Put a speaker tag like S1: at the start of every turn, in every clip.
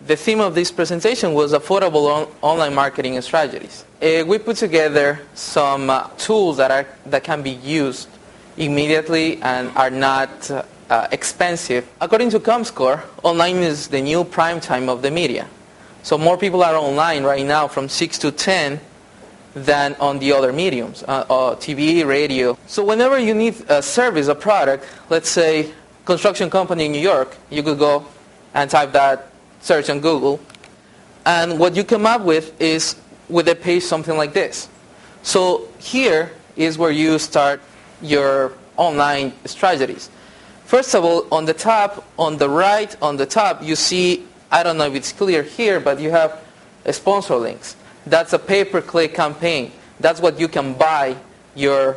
S1: The theme of this presentation was affordable online marketing strategies. We put together some tools that can be used immediately and are not expensive. According to ComScore, online is the new prime time of the media. So more people are online right now from 6 to 10 than on the other mediums, TV, radio. So whenever you need a service, a product, let's say construction company in New York, you could go and type that, search on Google, and what you come up with is with a page something like this. So here is where you start your online strategies. First of all, on the top, on the right, on the top, you see, I don't know if it's clear here, but you have sponsor links. That's a pay-per-click campaign. That's what you can buy your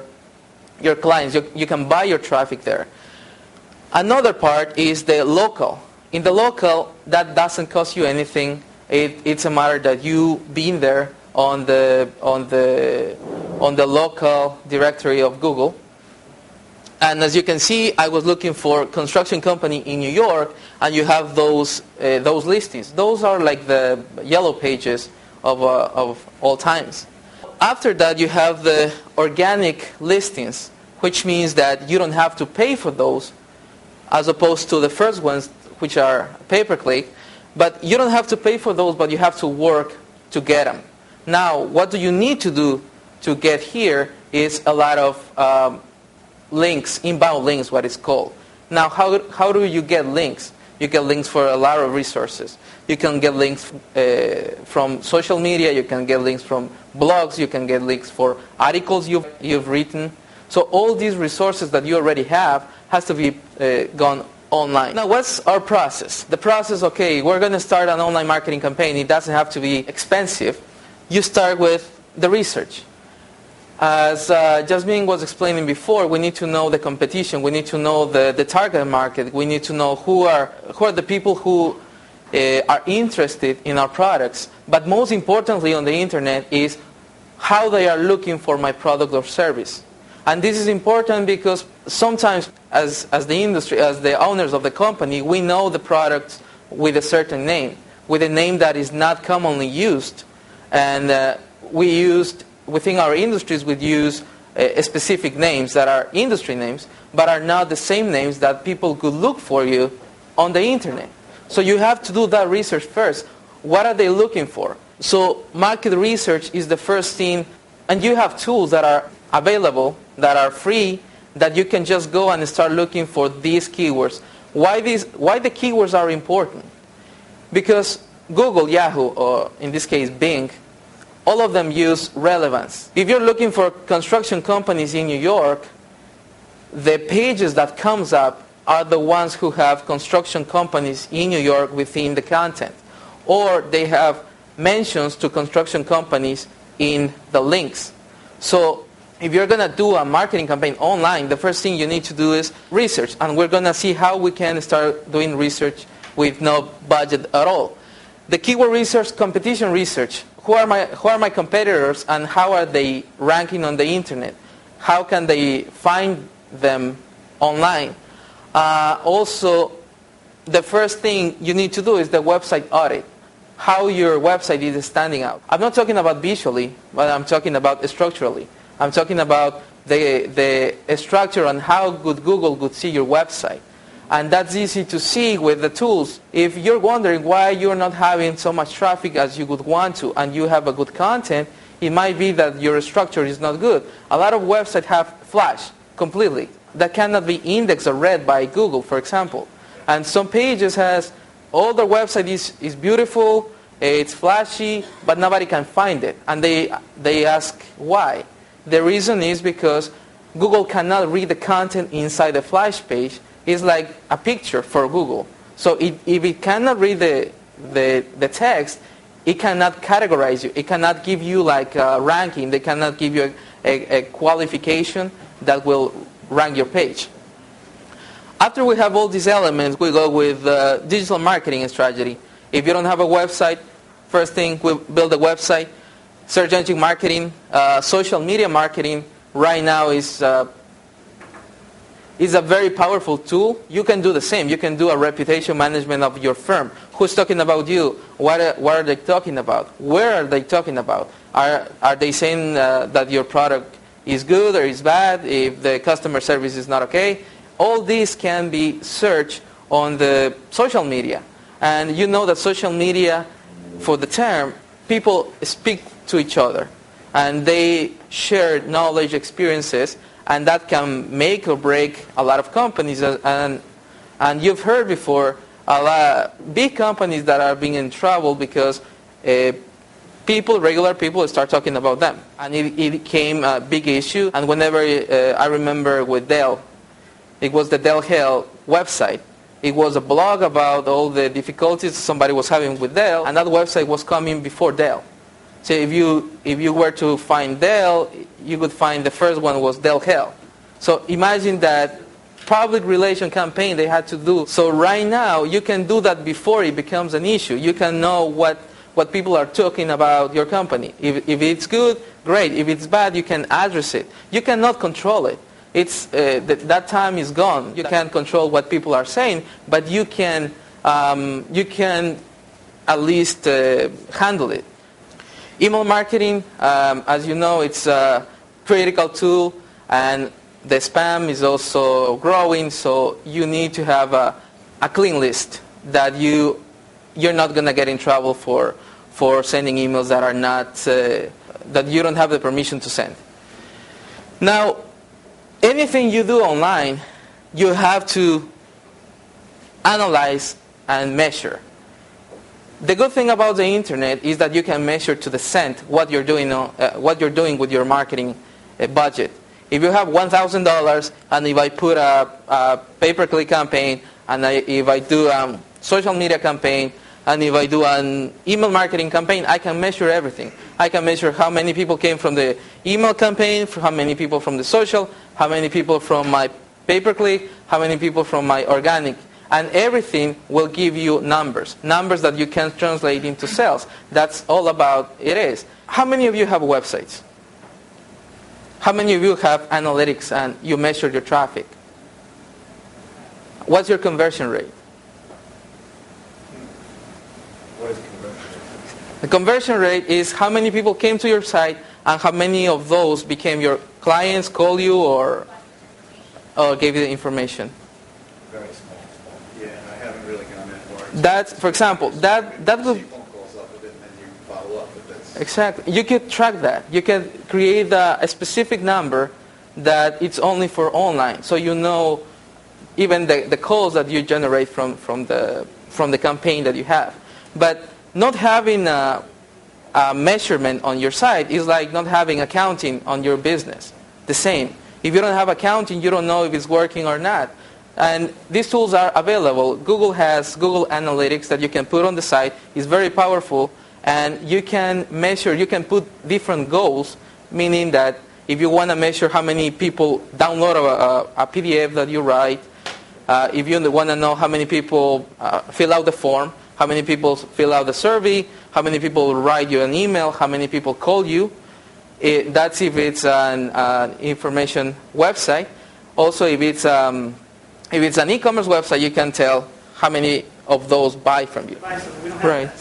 S1: clients. You can buy your traffic there. Another part is the local. In the local, that doesn't cost you anything. It's a matter that you being there on the local directory of Google. And as you can see, I was looking for construction company in New York, and you have those listings. Those are like the yellow pages of all times. After that, you have the organic listings, which means that you don't have to pay for those, as opposed to the first ones, which are pay-per-click. But you don't have to pay for those, but you have to work to get them. Now, what do you need to do to get here is a lot of links, inbound links, what it's called. Now, how do you get links? You get links for a lot of resources. You can get links from social media. You can get links from blogs. You can get links for articles you've written. So all these resources that you already have has to be gone online. Now, what's our process? The process, okay, we're going to start an online marketing campaign. It doesn't have to be expensive. You start with the research. As Jasmine was explaining before, we need to know the competition. We need to know the target market. We need to know who are the people who are interested in our products. But most importantly on the internet is how they are looking for my product or service. And this is important because sometimes as the industry, as the owners of the company, we know the products with a certain name, with a name that is not commonly used. And within our industries, we use specific names that are industry names, but are not the same names that people could look for you on the internet. So you have to do that research first. What are they looking for? So market research is the first thing, and you have tools that are available, that are free, that you can just go and start looking for these keywords. Why the keywords are important? Because Google, Yahoo, or in this case Bing, all of them use relevance. If you're looking for construction companies in New York, the pages that comes up are the ones who have construction companies in New York within the content. Or they have mentions to construction companies in the links. So if you're going to do a marketing campaign online, the first thing you need to do is research. And we're going to see how we can start doing research with no budget at all. The keyword research, competition research. Who are my competitors and how are they ranking on the internet? How can they find them online? Also, the first thing you need to do is the website audit. How your website is standing out. I'm not talking about visually, but I'm talking about structurally. I'm talking about the structure and how good Google could see your website. And that's easy to see with the tools. If you're wondering why you're not having so much traffic as you would want to, and you have a good content, it might be that your structure is not good. A lot of websites have Flash completely. That cannot be indexed or read by Google, for example. And some pages has, all their website is beautiful, it's flashy, but nobody can find it. And they ask why. The reason is because Google cannot read the content inside the Flash page. It's like a picture for Google. So if it cannot read the text, it cannot categorize you. It cannot give you like a ranking. They cannot give you a qualification that will rank your page. After we have all these elements, we go with digital marketing strategy. If you don't have a website, first thing, we build a website. Search engine marketing, social media marketing right now is is a very powerful tool. You can do the same. You can do a reputation management of your firm. Who's talking about you? What are they talking about? Where are they talking about? Are they saying that your product is good or is bad? If the customer service is not okay? All these can be searched on the social media. And you know that social media, for the term, people speak to each other. And they share knowledge, experiences, and that can make or break a lot of companies. And you've heard before, a lot big companies that are being in trouble because regular people start talking about them. And it became a big issue. And whenever, I remember with Dell, it was the Dell Hell website. It was a blog about all the difficulties somebody was having with Dell, and that website was coming before Dell. So if you were to find Dell, you could find the first one was Dell Hell. So imagine that public relation campaign they had to do. So right now, you can do that before it becomes an issue. You can know what people are talking about your company. If it's good, great. If it's bad, you can address it. You cannot control it. That time is gone. You can't control what people are saying, but you can at least handle it. Email marketing, as you know, it's a critical tool, and the spam is also growing. So you need to have a clean list that you're not going to get in trouble for sending emails that are not that you don't have the permission to send. Now, anything you do online, you have to analyze and measure. The good thing about the internet is that you can measure to the cent what you're doing with your marketing budget. If you have $1,000, and if I put a pay-per-click campaign, and if I do a social media campaign, and if I do an email marketing campaign, I can measure everything. I can measure how many people came from the email campaign, how many people from the social, how many people from my pay-per-click, how many people from my organic. And everything will give you numbers that you can translate into sales. That's all about it is. How many of you have websites? How many of you have analytics and you measure your traffic? What's your conversion rate?
S2: What is conversion rate?
S1: The conversion rate is how many people came to your site and how many of those became your clients, call you, or gave you the information.
S2: Very small. Yeah, and I haven't really gone that far.
S1: That's, for example, that would...
S2: phone calls up with it and then you follow up, but that's...
S1: Exactly. You could track that. You can create a specific number that it's only for online. So you know even the calls that you generate from the campaign that you have. But not having a measurement on your site is like not having accounting on your business. The same. If you don't have accounting, you don't know if it's working or not. And these tools are available. Google has Google Analytics that you can put on the site. It's very powerful. And you can measure, you can put different goals, meaning that if you want to measure how many people download a PDF that you write, if you want to know how many people fill out the form, how many people fill out the survey, how many people write you an email, how many people call you, that's if it's an information website. Also, if it's an e-commerce website, you can tell how many of those buy from you. Right.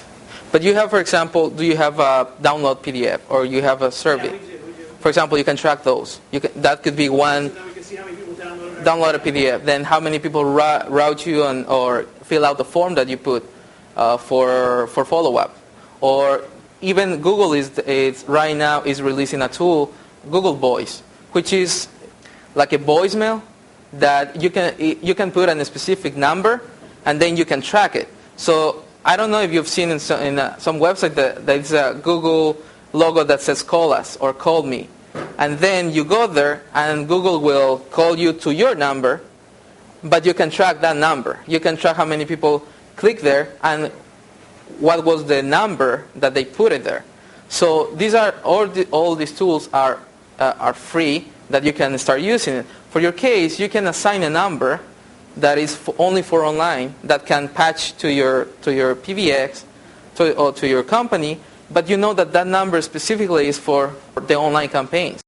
S1: But you have, for example, do you have a download PDF or you have a survey?
S3: Yeah, we do.
S1: For example, you can track those. That could be one.
S3: So then we can see how many people
S1: Download a PDF. Then how many people route you or fill out the form that you put for follow-up. Or even Google is right now is releasing a tool, Google Voice, which is like a voicemail that you can put in a specific number and then you can track it. So I don't know if you've seen in some website that there's a Google logo that says call us or call me. And then you go there and Google will call you to your number, but you can track that number. You can track how many people click there and what was the number that they put it there. So these are all these tools are free that you can start using. For your case, you can assign a number that is only for online that can patch to your PBX or to your company, but you know that number specifically is for the online campaigns.